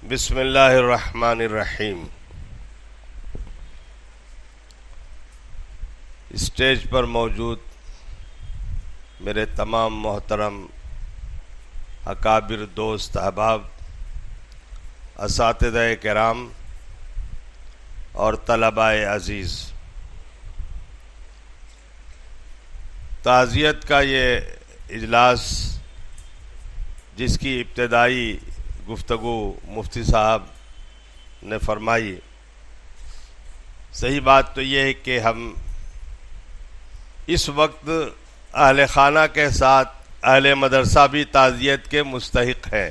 بسم اللہ الرحمن الرحیم۔ اسٹیج پر موجود میرے تمام محترم اکابر دوست احباب، اساتذہ کرام اور طلباء عزیز، تعزیت کا یہ اجلاس جس کی ابتدائی گفتگو مفتی صاحب نے فرمائی، صحیح بات تو یہ ہے کہ ہم اس وقت اہل خانہ کے ساتھ اہل مدرسہ بھی تعزیت کے مستحق ہیں۔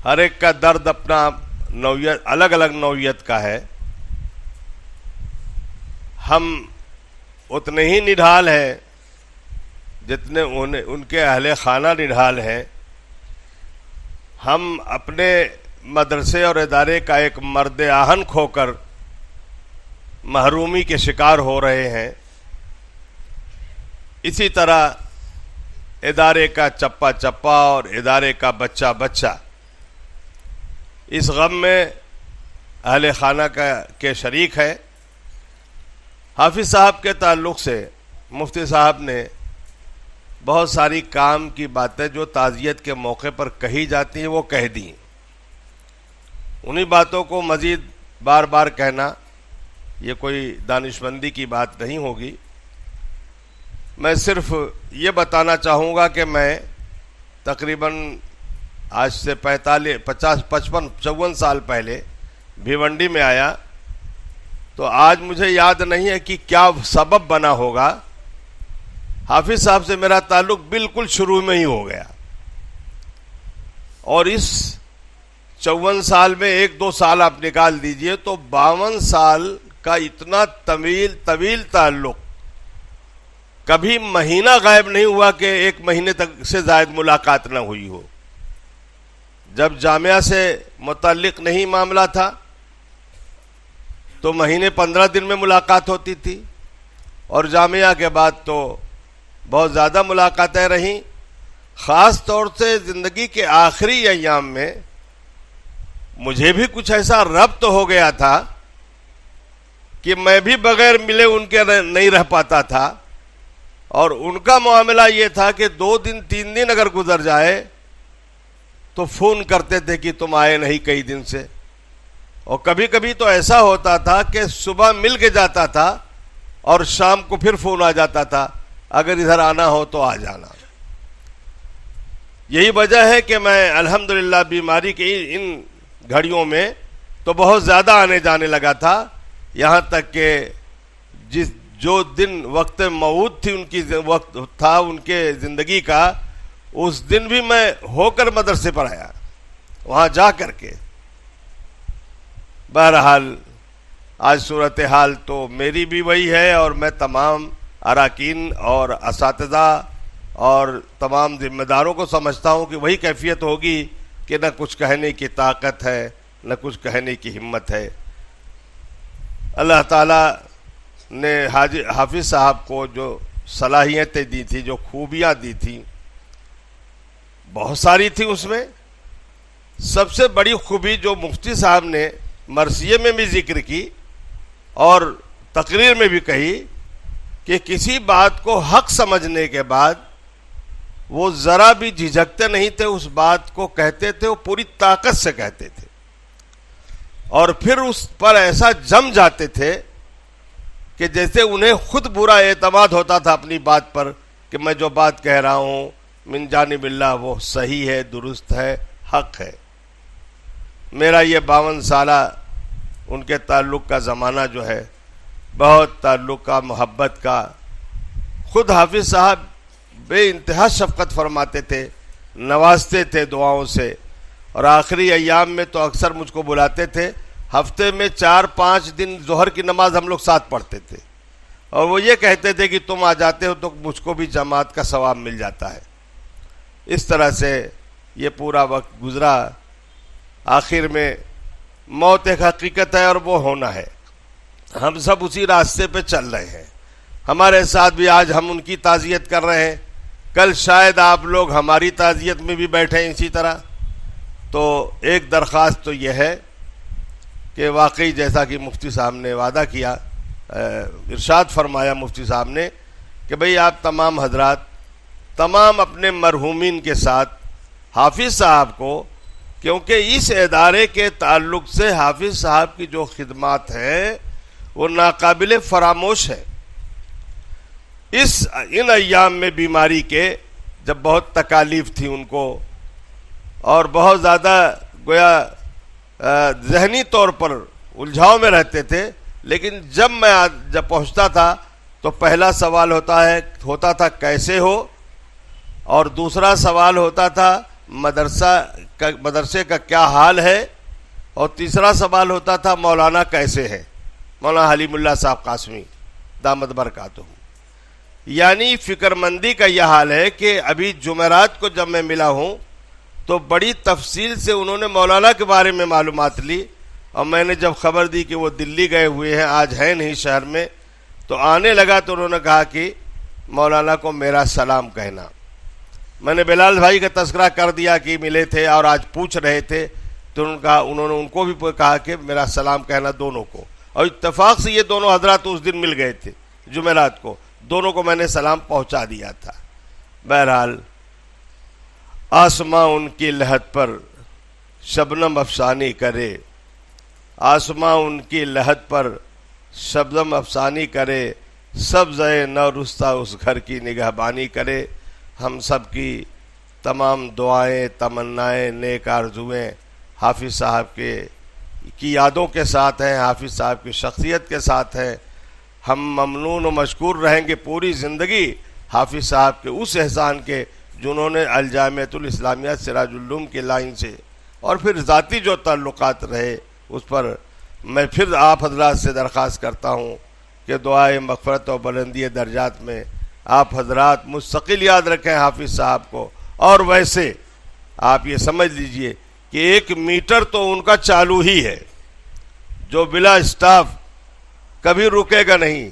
ہر ایک کا درد اپنا نوعیت، الگ الگ نوعیت کا ہے۔ ہم اتنے ہی نڈھال ہیں جتنے ان کے اہل خانہ نڈھال ہیں۔ ہم اپنے مدرسے اور ادارے کا ایک مرد آہن کھو کر محرومی کے شکار ہو رہے ہیں۔ اسی طرح ادارے کا چپا چپا اور ادارے کا بچہ بچہ اس غم میں اہل خانہ کے شریک ہے۔ حافظ صاحب کے تعلق سے مفتی صاحب نے بہت ساری کام کی باتیں جو تعزیت کے موقع پر کہی جاتی ہیں وہ کہہ دیں۔ انہی باتوں کو مزید بار بار کہنا یہ کوئی دانشمندی کی بات نہیں ہوگی۔ میں صرف یہ بتانا چاہوں گا کہ میں تقریباً آج سے 55 سال پہلے بھیونڈی میں آیا، تو آج مجھے یاد نہیں ہے کہ کیا سبب بنا ہوگا، حافظ صاحب سے میرا تعلق بالکل شروع میں ہی ہو گیا، اور اس 54 سال میں 1-2 سال آپ نکال دیجئے تو 52 سال کا اتنا طویل تعلق، کبھی مہینہ غائب نہیں ہوا کہ 1 مہینے تک سے زائد ملاقات نہ ہوئی ہو۔ جب جامعہ سے متعلق نہیں معاملہ تھا تو مہینے 15 دن میں ملاقات ہوتی تھی، اور جامعہ کے بعد تو بہت زیادہ ملاقاتیں رہیں۔ خاص طور سے زندگی کے آخری ایام میں مجھے بھی کچھ ایسا ربط ہو گیا تھا کہ میں بھی بغیر ملے ان کے نہیں رہ پاتا تھا، اور ان کا معاملہ یہ تھا کہ 2 دن 3 دن اگر گزر جائے تو فون کرتے تھے کہ تم آئے نہیں کئی دن سے، اور کبھی کبھی تو ایسا ہوتا تھا کہ صبح مل کے جاتا تھا اور شام کو پھر فون آ جاتا تھا، اگر ادھر آنا ہو تو آ جانا۔ یہی وجہ ہے کہ میں الحمدللہ بیماری کی ان گھڑیوں میں تو بہت زیادہ آنے جانے لگا تھا، یہاں تک کہ جو دن وقت موعود تھی وقت تھا ان کے زندگی کا، اس دن بھی میں ہو کر مدرسے پر آیا، وہاں جا کر کے۔ بہرحال آج صورتحال تو میری بھی وہی ہے، اور میں تمام اراکین اور اساتذہ اور تمام ذمہ داروں کو سمجھتا ہوں کہ وہی کیفیت ہوگی کہ نہ کچھ کہنے کی طاقت ہے نہ کچھ کہنے کی ہمت ہے۔ اللہ تعالیٰ نے حافظ صاحب کو جو صلاحیتیں دی تھی، جو خوبیاں دی تھیں، بہت ساری تھی۔ اس میں سب سے بڑی خوبی جو مفتی صاحب نے مرثیے میں بھی ذکر کی اور تقریر میں بھی کہی کہ کسی بات کو حق سمجھنے کے بعد وہ ذرا بھی جھجکتے نہیں تھے، اس بات کو کہتے تھے، وہ پوری طاقت سے کہتے تھے، اور پھر اس پر ایسا جم جاتے تھے کہ جیسے انہیں خود برا اعتماد ہوتا تھا اپنی بات پر کہ میں جو بات کہہ رہا ہوں من جانب اللہ وہ صحیح ہے، درست ہے، حق ہے۔ میرا یہ 52 سالہ ان کے تعلق کا زمانہ جو ہے بہت تعلق کا، محبت کا۔ خود حافظ صاحب بے انتہا شفقت فرماتے تھے، نوازتے تھے دعاؤں سے، اور آخری ایام میں تو اکثر مجھ کو بلاتے تھے۔ ہفتے میں 4-5 دن ظہر کی نماز ہم لوگ ساتھ پڑھتے تھے، اور وہ یہ کہتے تھے کہ تم آ جاتے ہو تو مجھ کو بھی جماعت کا ثواب مل جاتا ہے۔ اس طرح سے یہ پورا وقت گزرا۔ آخر میں موت ایک حقیقت ہے اور وہ ہونا ہے، ہم سب اسی راستے پہ چل رہے ہیں۔ ہمارے ساتھ بھی آج ہم ان کی تعزیت کر رہے ہیں، کل شاید آپ لوگ ہماری تعزیت میں بھی بیٹھیں اسی طرح۔ تو ایک درخواست تو یہ ہے کہ واقعی جیسا کہ مفتی صاحب نے وعدہ کیا، ارشاد فرمایا مفتی صاحب نے کہ بھئی آپ تمام حضرات تمام اپنے مرحومین کے ساتھ حافظ صاحب کو، کیونکہ اس ادارے کے تعلق سے حافظ صاحب کی جو خدمات ہیں وہ ناقابل فراموش ہے۔ ان ایام میں بیماری کے جب بہت تکالیف تھی ان کو اور بہت زیادہ گویا ذہنی طور پر الجھاؤ میں رہتے تھے، لیکن جب پہنچتا تھا تو پہلا سوال ہوتا تھا کیسے ہو، اور دوسرا سوال ہوتا تھا مدرسے کا کیا حال ہے، اور تیسرا سوال ہوتا تھا مولانا کیسے ہے، مولانا حلیم اللہ صاحب قاسمی دامت برکاتہ۔ یعنی فکر مندی کا یہ حال ہے کہ ابھی جمعرات کو جب میں ملا ہوں تو بڑی تفصیل سے انہوں نے مولانا کے بارے میں معلومات لی، اور میں نے جب خبر دی کہ وہ دلی گئے ہوئے ہیں، آج ہیں نہیں شہر میں، تو آنے لگا تو انہوں نے کہا کہ مولانا کو میرا سلام کہنا۔ میں نے بلال بھائی کا تذکرہ کر دیا کہ ملے تھے اور آج پوچھ رہے تھے، تو انہوں نے ان کو بھی کہا کہ میرا سلام کہنا دونوں کو، اور اتفاق سے یہ دونوں حضرات اس دن مل گئے تھے جمعرات کو، دونوں کو میں نے سلام پہنچا دیا تھا۔ بہرحال آسماں ان کی لحد پر شبنم افسانی کرے، آسماں ان کی لحد پر شبنم افسانی کرے، سبزۂ نو رستہ اس گھر کی نگہبانی کرے۔ ہم سب کی تمام دعائیں، تمنائیں، نیک آرزویں حافظ صاحب کی یادوں کے ساتھ ہیں، حافظ صاحب کی شخصیت کے ساتھ ہیں۔ ہم ممنون و مشکور رہیں گے پوری زندگی حافظ صاحب کے اس احسان کے جنہوں نے الجامعۃ الاسلامیہ سراج العلوم کی لائن سے، اور پھر ذاتی جو تعلقات رہے اس پر میں پھر آپ حضرات سے درخواست کرتا ہوں کہ دعائے مغفرت و بلندی درجات میں آپ حضرات مستقل یاد رکھیں حافظ صاحب کو۔ اور ویسے آپ یہ سمجھ لیجئے کہ 1 میٹر تو ان کا چالو ہی ہے، جو بلا اسٹاف کبھی رکے گا نہیں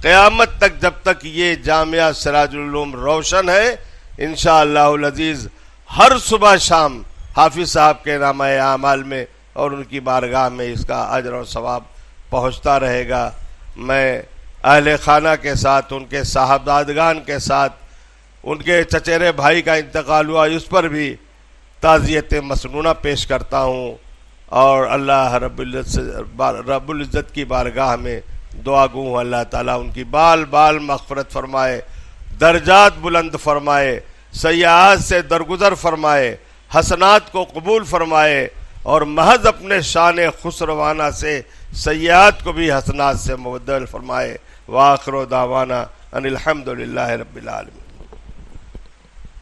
قیامت تک، جب تک یہ جامعہ سراج العلوم روشن ہے۔ انشاءاللہ العزیز ہر صبح شام حافظ صاحب کے نامہ اعمال میں اور ان کی بارگاہ میں اس کا اجر اور ثواب پہنچتا رہے گا۔ میں اہل خانہ کے ساتھ، ان کے صاحبزادگان کے ساتھ، ان کے چچیرے بھائی کا انتقال ہوا اس پر بھی تعزیت مسنونہ پیش کرتا ہوں، اور اللہ رب العزت کی بارگاہ میں دعا گوں اللہ تعالیٰ ان کی بال بال مغفرت فرمائے، درجات بلند فرمائے، سیئات سے درگزر فرمائے، حسنات کو قبول فرمائے، اور محض اپنے شان خسروانہ سے سیئات کو بھی حسنات سے مبدل فرمائے۔ وآخر دعوانا ان الحمد للہ رب العالمین۔